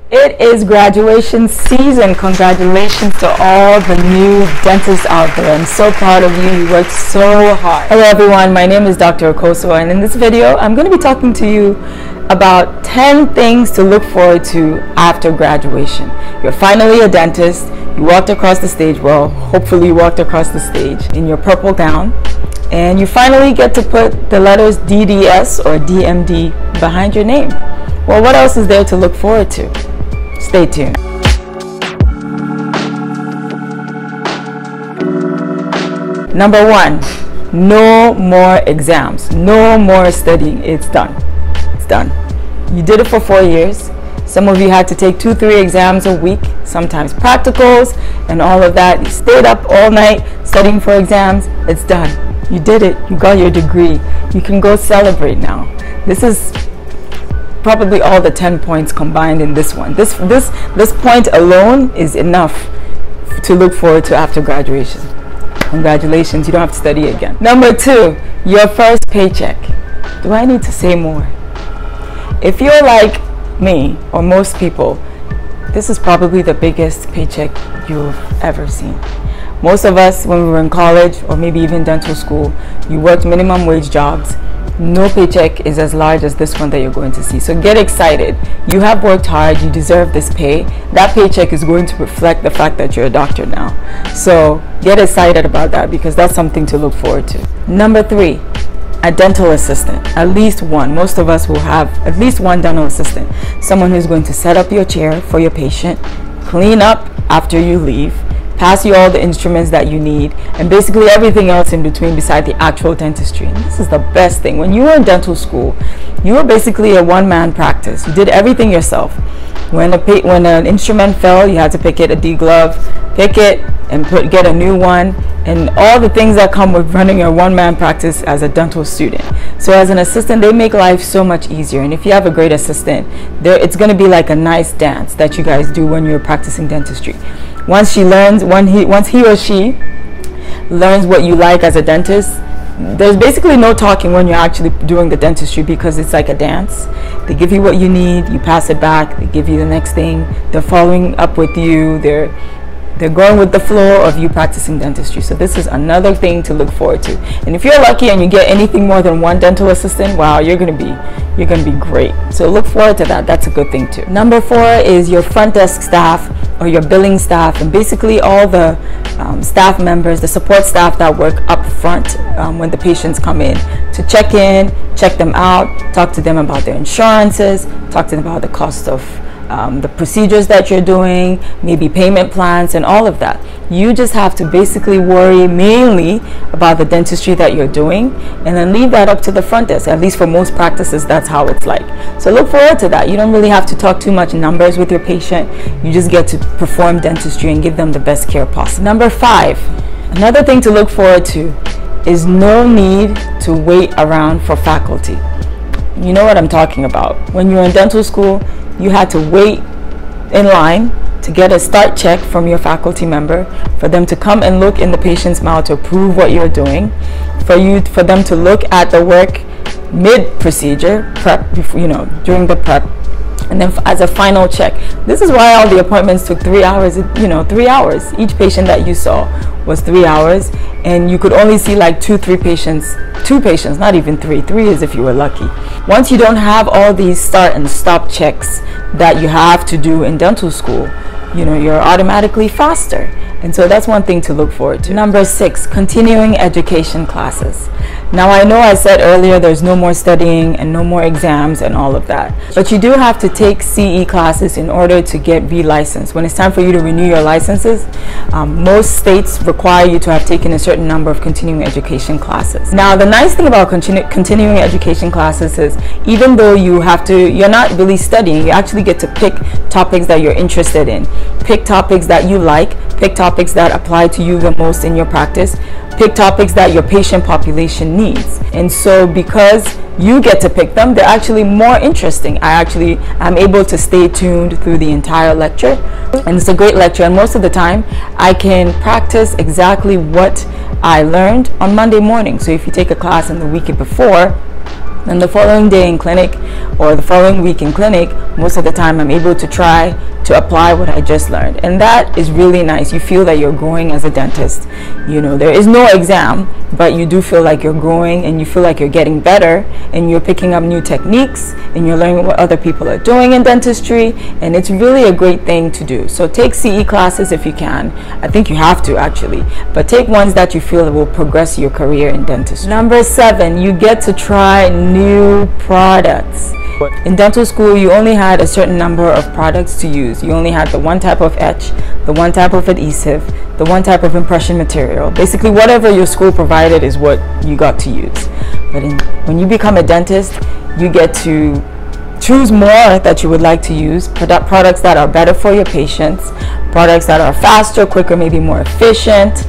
It is graduation season. Congratulations to all the new dentists out there. I'm so proud of you. You worked so hard. Hello everyone, my name is Dr. Okoso, and in this video I'm going to be talking to you about 10 things to look forward to after graduation. You're finally a dentist. You walked across the stage. Well, hopefully you walked across the stage in your purple gown, and you finally get to put the letters DDS or DMD behind your name. Well, what else is there to look forward to? Stay tuned. Number one, no more exams, no more studying. It's done. It's done. You did it for 4 years. Some of you had to take 2-3 exams a week, sometimes practicals and all of that. You stayed up all night studying for exams. It's done. You did it. You got your degree. You can go celebrate now. This is probably all the 10 points combined in this one. This point alone is enough to look forward to after graduation. Congratulations, you don't have to study again. Number two, your first paycheck. Do I need to say more? If you're like me or most people, this is probably the biggest paycheck you've ever seen. Most of us, when we were in college or maybe even dental school, you worked minimum wage jobs. No paycheck is as large as this one that you're going to see. So get excited. You have worked hard. You deserve this pay. That paycheck is going to reflect the fact that you're a doctor now. So get excited about that, because that's something to look forward to. Number three, a dental assistant. At least one. Most of us will have at least one dental assistant. Someone who's going to set up your chair for your patient, clean up after you leave, pass you all the instruments that you need, and basically everything else in between beside the actual dentistry. And this is the best thing. When you were in dental school, you were basically a one-man practice. You did everything yourself. When an instrument fell, you had to pick it, a D-glove, pick it and get a new one, and all the things that come with running a one-man practice as a dental student. So as an assistant, they make life so much easier. And if you have a great assistant, it's going to be like a nice dance that you guys do when you're practicing dentistry. Once he or she learns what you like as a dentist, there's basically no talking when you're actually doing the dentistry, because it's like a dance. They give you what you need, you pass it back, they give you the next thing, they're following up with you, they're going with the flow of you practicing dentistry. So this is another thing to look forward to. And if you're lucky and you get anything more than one dental assistant, wow, you're gonna be great. So look forward to that. That's a good thing too. Number four is your front desk staff or your billing staff, and basically all the staff members, the support staff that work up front when the patients come in to check them out, talk to them about their insurances, talk to them about the cost of the procedures that you're doing, maybe payment plans and all of that. You just have to basically worry mainly about the dentistry that you're doing, and then leave that up to the front desk. At least for most practices, that's how it's like. So look forward to that. You don't really have to talk too much numbers with your patient. You just get to perform dentistry and give them the best care possible. Number five, another thing to look forward to is no need to wait around for faculty. You know what I'm talking about. When you're in dental school, you had to wait in line to get a start check from your faculty member, for them to come and look in the patient's mouth to approve what you're doing, for them to look at the work mid-procedure, prep, during the prep, and then as a final check. This is why all the appointments took 3 hours, 3 hours. Each patient that you saw was 3 hours, and you could only see like two patients, not even three. 3 is if you were lucky. Once you don't have all these start and stop checks that you have to do in dental school, you're automatically faster. And so that's one thing to look forward to. Number 6, continuing education classes. Now I know I said earlier there's no more studying and no more exams and all of that, but you do have to take CE classes in order to get re-licensed. When it's time for you to renew your licenses, most states require you to have taken a certain number of continuing education classes. Now the nice thing about continuing education classes is, even though you're not really studying, you actually get to pick topics that you're interested in, pick topics that you like, pick topics that apply to you the most in your practice, pick topics that your patient population needs. And so because you get to pick them, they're actually more interesting. I'm able to stay tuned through the entire lecture, and it's a great lecture, and most of the time I can practice exactly what I learned on Monday morning. So if you take a class in the week before, And the following day in clinic or the following week in clinic, most of the time I'm able to try to apply what I just learned. And that is really nice. You feel that you're growing as a dentist. You know, there is no exam, but you do feel like you're growing and you feel like you're getting better and you're picking up new techniques and you're learning what other people are doing in dentistry, and it's really a great thing to do. So take CE classes if you can. I think you have to actually, but take ones that you feel will progress your career in dentistry. Number 7, you get to try new products. In dental school, you only had a certain number of products to use. You only had the one type of etch, the one type of adhesive, the one type of impression material. Basically, whatever your school provided is what you got to use. But when you become a dentist, you get to choose more that you would like to use, products that are better for your patients, products that are faster, quicker, maybe more efficient,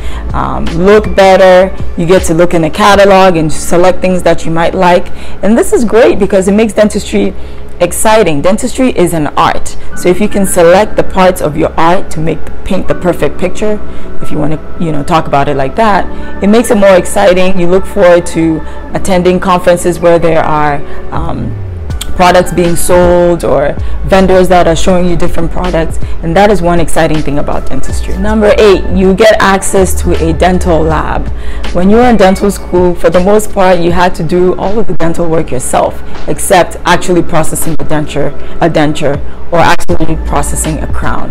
look better. You get to look in the catalog and select things that you might like. And this is great because it makes dentistry exciting. Dentistry is an art. So if you can select the parts of your art to paint the perfect picture, if you want to, talk about it like that, it makes it more exciting. You look forward to attending conferences where there are products being sold or vendors that are showing you different products, and that is one exciting thing about dentistry. Number 8, you get access to a dental lab. When you were in dental school, for the most part, you had to do all of the dental work yourself, except actually processing a denture or actually processing a crown.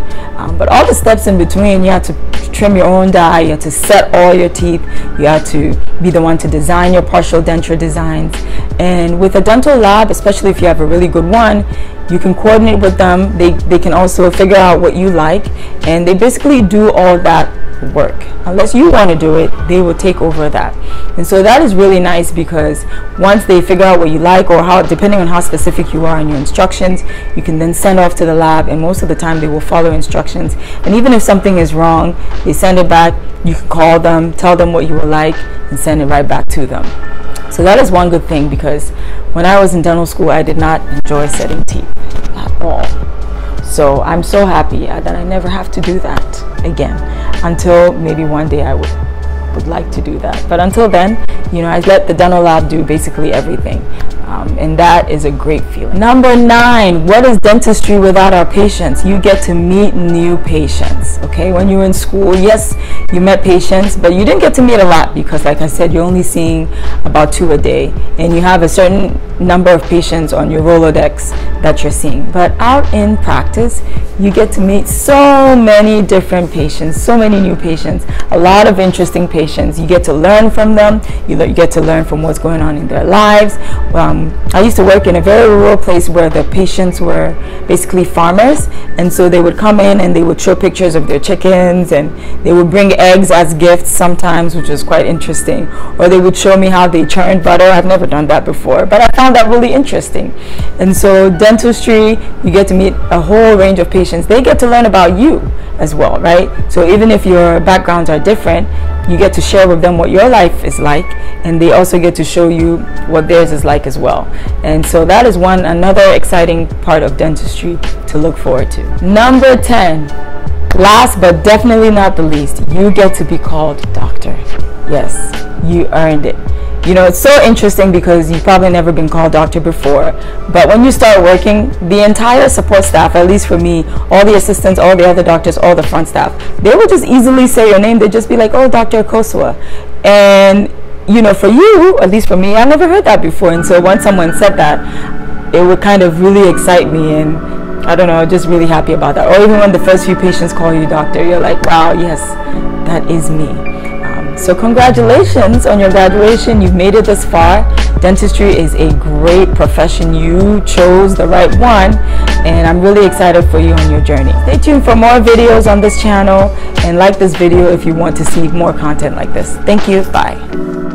But all the steps in between, you had to trim your own dye, you had to set all your teeth, you had to be the one to design your partial denture designs. And with a dental lab, especially if you have a really good one, you can coordinate with them. They can also figure out what you like, and they basically do all that work. Unless you want to do it, they will take over that. And so that is really nice because once they figure out what you like, or how, depending on how specific you are in your instructions, you can then send off to the lab, and most of the time they will follow instructions. And even if something is wrong, they send it back. You can call them, tell them what you would like, and send it right back to them. So that is one good thing, because when I was in dental school, I did not enjoy setting teeth at all. So I'm so happy that I never have to do that again, until maybe one day I would like to do that. But until then, I let the dental lab do basically everything. And that is a great feeling. Number 9, what is dentistry without our patients? You get to meet new patients. Okay, when you were in school, yes, you met patients, but you didn't get to meet a lot because, like I said, you're only seeing about 2 a day, and you have a certain number of patients on your Rolodex that you're seeing. But out in practice, you get to meet so many different patients, so many new patients, a lot of interesting patients. You get to learn from them. You get to learn from what's going on in their lives. I used to work in a very rural place where the patients were basically farmers, and so they would come in and they would show pictures of their chickens, and they would bring eggs as gifts sometimes, which was quite interesting, or they would show me how they churned butter. I've never done that before, but I found that really interesting. And so dentistry, you get to meet a whole range of patients. They get to learn about you as well, right? So even if your backgrounds are different, you get to share with them what your life is like, and they also get to show you what theirs is like as well. And so that is another exciting part of dentistry to look forward to. Number 10, last but definitely not the least, you get to be called doctor. Yes, you earned it. It's so interesting because you've probably never been called doctor before, but when you start working, the entire support staff, at least for me, all the assistants, all the other doctors, all the front staff, they would just easily say your name. They'd just be like, oh, Dr. Akosua. And for you, at least for me, I never heard that before. And so once someone said that, it would kind of really excite me, and I don't know, just really happy about that. Or even when the first few patients call you doctor, you're like, wow, yes, that is me. So congratulations on your graduation. You've made it this far. Dentistry is a great profession. You chose the right one, and I'm really excited for you on your journey. Stay tuned for more videos on this channel, and like this video if you want to see more content like this. Thank you. Bye.